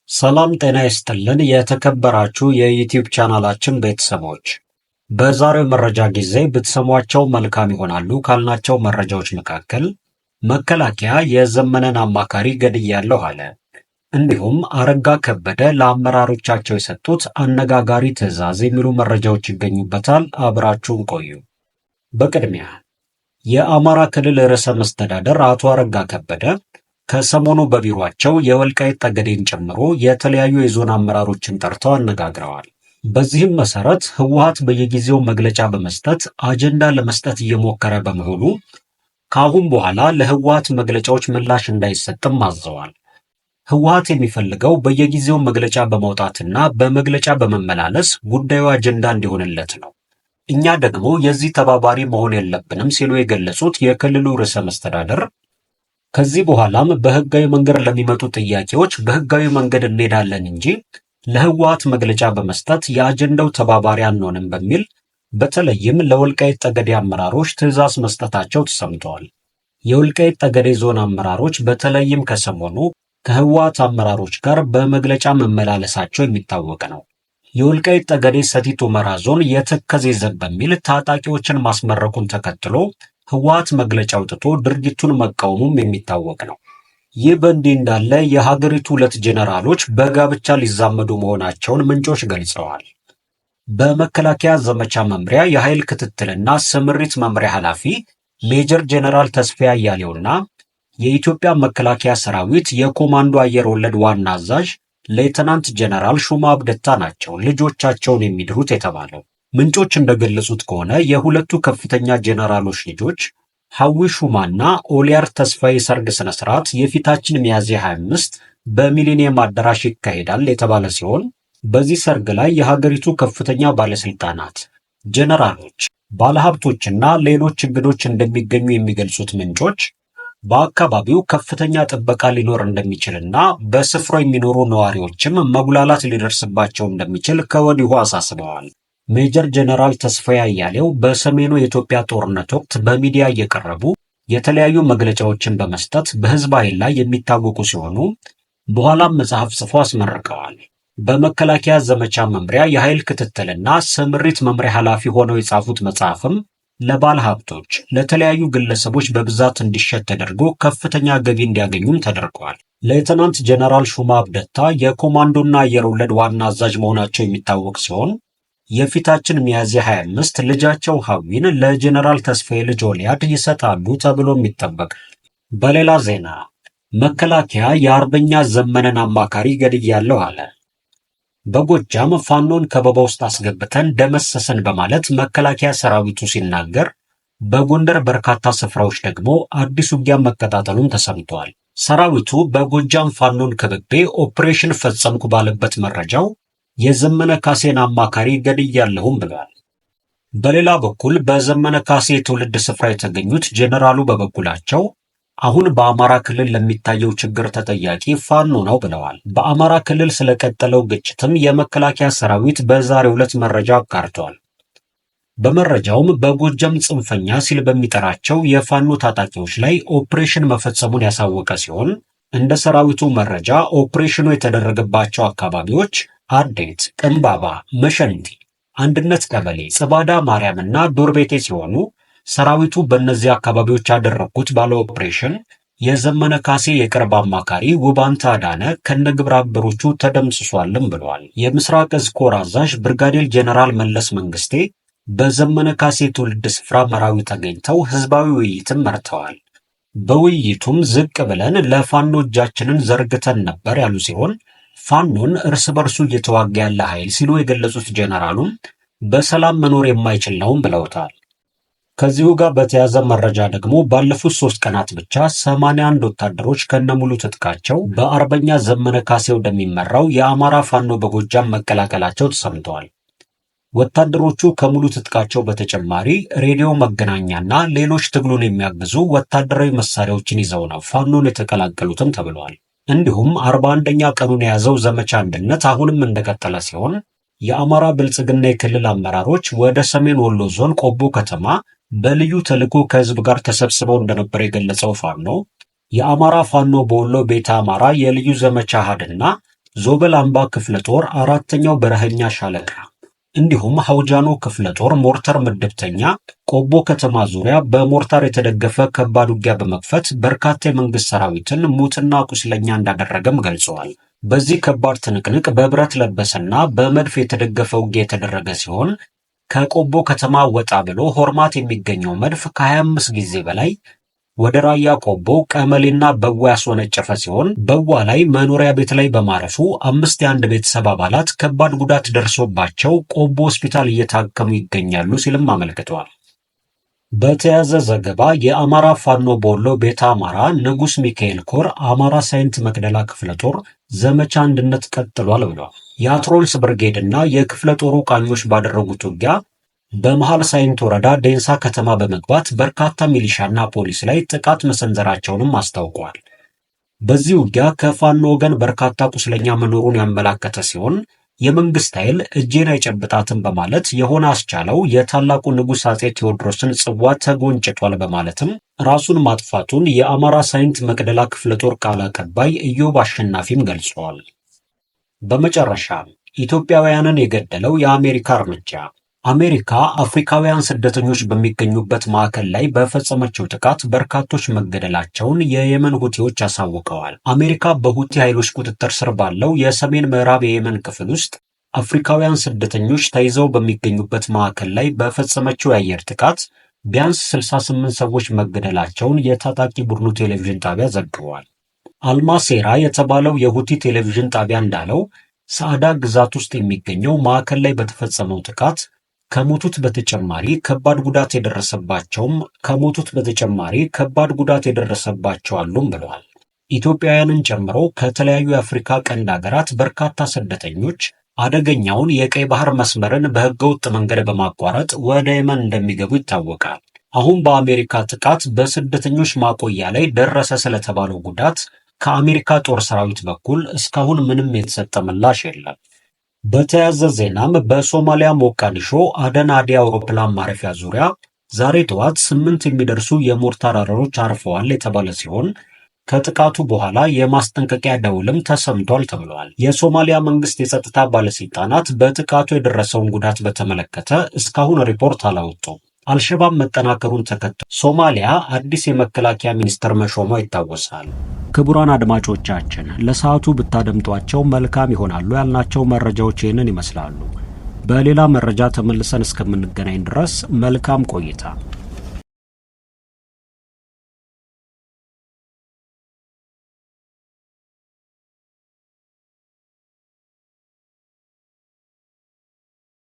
ሰላም ጤና ይስጥልን የተከበራችሁ የዩቲዩብ ቻናላችን ቤተሰቦች፣ በዛሬው መረጃ ጊዜ ብትሰሟቸው መልካም ይሆናሉ ካልናቸው መረጃዎች መካከል መከላከያ የዘመነን አማካሪ ገድያለሁ አለ፣ እንዲሁም አረጋ ከበደ ለአመራሮቻቸው የሰጡት አነጋጋሪ ትዕዛዝ የሚሉ መረጃዎች ይገኙበታል። አብራችሁን ቆዩ። በቅድሚያ የአማራ ክልል ርዕሰ መስተዳደር አቶ አረጋ ከበደ ከሰሞኑ በቢሮአቸው የወልቃይት ጠገዴን ጨምሮ የተለያዩ የዞን አመራሮችን ጠርተው አነጋግረዋል። በዚህም መሰረት ህወሓት በየጊዜው መግለጫ በመስጠት አጀንዳ ለመስጠት እየሞከረ በመሆኑ ከአሁን በኋላ ለህወሓት መግለጫዎች ምላሽ እንዳይሰጥም አዘዋል። ህወሓት የሚፈልገው በየጊዜው መግለጫ በማውጣትና በመግለጫ በመመላለስ ጉዳዩ አጀንዳ እንዲሆንለት ነው። እኛ ደግሞ የዚህ ተባባሪ መሆን የለብንም ሲሉ የገለጹት የክልሉ ርዕሰ መስተዳደር ከዚህ በኋላም በህጋዊ መንገድ ለሚመጡ ጥያቄዎች በህጋዊ መንገድ እንሄዳለን እንጂ ለህወሓት መግለጫ በመስጠት የአጀንዳው ተባባሪ አንሆንም በሚል በተለይም ለወልቃይት ጠገዴ አመራሮች ትዕዛዝ መስጠታቸው ተሰምተዋል። የወልቃይት ጠገዴ ዞን አመራሮች በተለይም ከሰሞኑ ከህወሓት አመራሮች ጋር በመግለጫ መመላለሳቸው የሚታወቅ ነው። የወልቃይት ጠገዴ ሰቲት ሁመራ ዞን የተከዜ ዘብ በሚል ታጣቂዎችን ማስመረቁን ተከትሎ ህወሓት መግለጫ አውጥቶ ድርጊቱን መቃወሙም የሚታወቅ ነው። ይህ በእንዲህ እንዳለ የሀገሪቱ ሁለት ጄኔራሎች በጋብቻ ሊዛመዱ መሆናቸውን ምንጮች ገልጸዋል። በመከላከያ ዘመቻ መምሪያ የኃይል ክትትልና ስምሪት መምሪያ ኃላፊ ሜጀር ጄኔራል ተስፋዬ አያሌውና የኢትዮጵያ መከላከያ ሰራዊት የኮማንዶ አየር ወለድ ዋና አዛዥ ሌተናንት ጄኔራል ሹማ አብደታ ናቸው ልጆቻቸውን የሚድሩት የተባለው። ምንጮች እንደገለጹት ከሆነ የሁለቱ ከፍተኛ ጄኔራሎች ልጆች ሐዊ ሹማና ኦሊያር ተስፋዬ ሰርግ ስነ ስርዓት የፊታችን ሚያዝያ 25 በሚሊኒየም አዳራሽ ይካሄዳል የተባለ ሲሆን በዚህ ሰርግ ላይ የሀገሪቱ ከፍተኛ ባለስልጣናት፣ ጄኔራሎች፣ ባለሀብቶችና ሌሎች እንግዶች እንደሚገኙ የሚገልጹት ምንጮች በአካባቢው ከፍተኛ ጥበቃ ሊኖር እንደሚችልና በስፍራው የሚኖሩ ነዋሪዎችም መጉላላት ሊደርስባቸው እንደሚችል ከወዲሁ አሳስበዋል። ሜጀር ጄኔራል ተስፋዬ አያሌው በሰሜኑ የኢትዮጵያ ጦርነት ወቅት በሚዲያ እየቀረቡ የተለያዩ መግለጫዎችን በመስጠት በህዝብ ኃይል ላይ የሚታወቁ ሲሆኑ በኋላም መጽሐፍ ጽፎ አስመርቀዋል። በመከላከያ ዘመቻ መምሪያ የኃይል ክትትልና ስምሪት መምሪያ ኃላፊ ሆነው የጻፉት መጽሐፍም ለባለ ሀብቶች፣ ለተለያዩ ግለሰቦች በብዛት እንዲሸጥ ተደርጎ ከፍተኛ ገቢ እንዲያገኙም ተደርገዋል። ሌተናንት ጄኔራል ሹማ አብደታ የኮማንዶና አየር ወለድ ዋና አዛዥ መሆናቸው የሚታወቅ ሲሆን የፊታችን ሚያዝያ 25 ልጃቸው ሐዊን ለጄኔራል ተስፋዬ ልጅ ኦሊያድ ይሰጣሉ ተብሎም ይጠበቃል። በሌላ ዜና መከላከያ የአርበኛ ዘመነን አማካሪ ገድያለሁ አለ። በጎጃም ፋኖን ከበባ ውስጥ አስገብተን ደመሰሰን በማለት መከላከያ ሰራዊቱ ሲናገር፣ በጎንደር በርካታ ስፍራዎች ደግሞ አዲስ ውጊያ መቀጣጠሉን ተሰምቷል። ሰራዊቱ በጎጃም ፋኖን ከብቤ ኦፕሬሽን ፈጸምኩ ባለበት መረጃው የዘመነ ካሴን አማካሪ ገድያለሁም ብሏል። በሌላ በኩል በዘመነ ካሴ የትውልድ ስፍራ የተገኙት ጄኔራሉ በበኩላቸው አሁን በአማራ ክልል ለሚታየው ችግር ተጠያቂ ፋኖ ነው ብለዋል። በአማራ ክልል ስለቀጠለው ግጭትም የመከላከያ ሰራዊት በዛሬው ዕለት መረጃ አጋርቷል። በመረጃውም በጎጃም ጽንፈኛ ሲል በሚጠራቸው የፋኖ ታጣቂዎች ላይ ኦፕሬሽን መፈጸሙን ያሳወቀ ሲሆን እንደ ሰራዊቱ መረጃ ኦፕሬሽኑ የተደረገባቸው አካባቢዎች አዴት፣ ቅንባባ፣ መሸንቲ፣ አንድነት ቀበሌ፣ ጽባዳ ማርያምና ዶር ቤቴ ሲሆኑ ሰራዊቱ በእነዚህ አካባቢዎች ያደረጉት ባለ ኦፕሬሽን የዘመነ ካሴ የቅርብ አማካሪ ውባንታ አዳነ ከነግብረ አበሮቹ ተደምስሷልም ብለዋል። የምስራቅ እዝ ኮር አዛዥ ብርጋዴር ጄኔራል መለስ መንግስቴ በዘመነ ካሴ ትውልድ ስፍራ መራዊ ተገኝተው ህዝባዊ ውይይትም መርተዋል። በውይይቱም ዝቅ ብለን ለፋኖ እጃችንን ዘርግተን ነበር ያሉ ሲሆን ፋኖን እርስ በርሱ እየተዋጋ ያለ ኃይል ሲሉ የገለጹት ጄኔራሉም በሰላም መኖር የማይችል ነውም ብለውታል። ከዚሁ ጋር በተያያዘ መረጃ ደግሞ ባለፉት 3 ቀናት ብቻ 81 ወታደሮች ከነሙሉ ትጥቃቸው በአርበኛ ዘመነ ካሴ ወደሚመራው የአማራ ፋኖ በጎጃም መቀላቀላቸው ተሰምተዋል። ወታደሮቹ ከሙሉ ትጥቃቸው በተጨማሪ ሬዲዮ መገናኛና ሌሎች ትግሉን የሚያግዙ ወታደራዊ መሳሪያዎችን ይዘው ነው ፋኖን የተቀላቀሉትም ተብለዋል። እንዲሁም 41ኛ ቀኑን የያዘው ዘመቻ አንድነት አሁንም እንደቀጠለ ሲሆን የአማራ ብልጽግና የክልል አመራሮች ወደ ሰሜን ወሎ ዞን ቆቦ ከተማ በልዩ ተልዕኮ ከህዝብ ጋር ተሰብስበው እንደነበር የገለጸው ፋኖ የአማራ ፋኖ በወሎ ቤተ አማራ የልዩ ዘመቻ አሃድና ዞበል አምባ ክፍለ ጦር 4ኛው በረሀኛ ሻለቃ እንዲሁም ሐውጃኖ ክፍለ ጦር ሞርተር ምድብተኛ ቆቦ ከተማ ዙሪያ በሞርታር የተደገፈ ከባድ ውጊያ በመክፈት በርካታ የመንግስት ሰራዊትን ሙትና ቁስለኛ እንዳደረገም ገልጸዋል። በዚህ ከባድ ትንቅንቅ በብረት ለበሰና በመድፍ የተደገፈ ውጊያ የተደረገ ሲሆን ከቆቦ ከተማ ወጣ ብሎ ሆርማት የሚገኘው መድፍ ከ25 ጊዜ በላይ ወደ ራያ ቆቦ ቀመሌና በዋ ያስወነጨፈ ሲሆን በዋ ላይ መኖሪያ ቤት ላይ በማረፉ 5 የአንድ ቤተሰብ አባላት ከባድ ጉዳት ደርሶባቸው ቆቦ ሆስፒታል እየታከሙ ይገኛሉ ሲልም አመልክቷል። በተያያዘ ዘገባ የአማራ ፋኖ በወሎ ቤተ አማራ ንጉስ ሚካኤል ኮር አማራ ሳይንት መቅደላ ክፍለ ጦር ዘመቻ አንድነት ቀጥሏል ብሏል። የአትሮንስ ብርጌድ እና የክፍለ ጦሩ ቃኞች ባደረጉት ውጊያ በመሃል ሳይንት ወረዳ ዴንሳ ከተማ በመግባት በርካታ ሚሊሻና ፖሊስ ላይ ጥቃት መሰንዘራቸውንም አስታውቋል። በዚህ ውጊያ ከፋኖ ወገን በርካታ ቁስለኛ መኖሩን ያመላከተ ሲሆን የመንግስት ኃይል እጄን አይጨብጣትም በማለት የሆነ አስቻለው የታላቁ ንጉሥ አጼ ቴዎድሮስን ጽዋ ተጎንጭቷል በማለትም ራሱን ማጥፋቱን የአማራ ሳይንት መቅደላ ክፍለ ጦር ቃል አቀባይ ኢዮብ አሸናፊም ገልጸዋል። በመጨረሻ ኢትዮጵያውያንን የገደለው የአሜሪካ እርምጃ። አሜሪካ አፍሪካውያን ስደተኞች በሚገኙበት ማዕከል ላይ በፈጸመችው ጥቃት በርካቶች መገደላቸውን የየመን ሁቲዎች አሳውቀዋል። አሜሪካ በሁቲ ኃይሎች ቁጥጥር ስር ባለው የሰሜን ምዕራብ የየመን ክፍል ውስጥ አፍሪካውያን ስደተኞች ተይዘው በሚገኙበት ማዕከል ላይ በፈጸመችው የአየር ጥቃት ቢያንስ 68 ሰዎች መገደላቸውን የታጣቂ ቡድኑ ቴሌቪዥን ጣቢያ ዘግቧል። አልማሴራ የተባለው የሁቲ ቴሌቪዥን ጣቢያ እንዳለው ሳዕዳ ግዛት ውስጥ የሚገኘው ማዕከል ላይ በተፈጸመው ጥቃት ከሞቱት በተጨማሪ ከባድ ጉዳት የደረሰባቸው አሉም ብለዋል። ኢትዮጵያውያንን ጨምሮ ከተለያዩ የአፍሪካ ቀንድ ሀገራት በርካታ ስደተኞች አደገኛውን የቀይ ባህር መስመርን በህገወጥ መንገድ በማቋረጥ ወደ የመን እንደሚገቡ ይታወቃል። አሁን በአሜሪካ ጥቃት በስደተኞች ማቆያ ላይ ደረሰ ስለተባለው ጉዳት ከአሜሪካ ጦር ሰራዊት በኩል እስካሁን ምንም የተሰጠ ምላሽ የለም። በተያያዘ ዜናም በሶማሊያ ሞቃዲሾ አደን አዲ አውሮፕላን ማረፊያ ዙሪያ ዛሬ ጠዋት 8 የሚደርሱ የሞርታር አረሮች አርፈዋል የተባለ ሲሆን ከጥቃቱ በኋላ የማስጠንቀቂያ ደውልም ተሰምቷል ተብሏል። የሶማሊያ መንግስት የጸጥታ ባለስልጣናት በጥቃቱ የደረሰውን ጉዳት በተመለከተ እስካሁን ሪፖርት አላወጡም። አልሸባብ መጠናከሩን ተከትሎ ሶማሊያ አዲስ የመከላከያ ሚኒስትር መሾሟ ይታወሳል። ክቡራን አድማጮቻችን ለሰዓቱ ብታደምጧቸው መልካም ይሆናሉ ያልናቸው መረጃዎች ይህንን ይመስላሉ። በሌላ መረጃ ተመልሰን እስከምንገናኝ ድረስ መልካም ቆይታ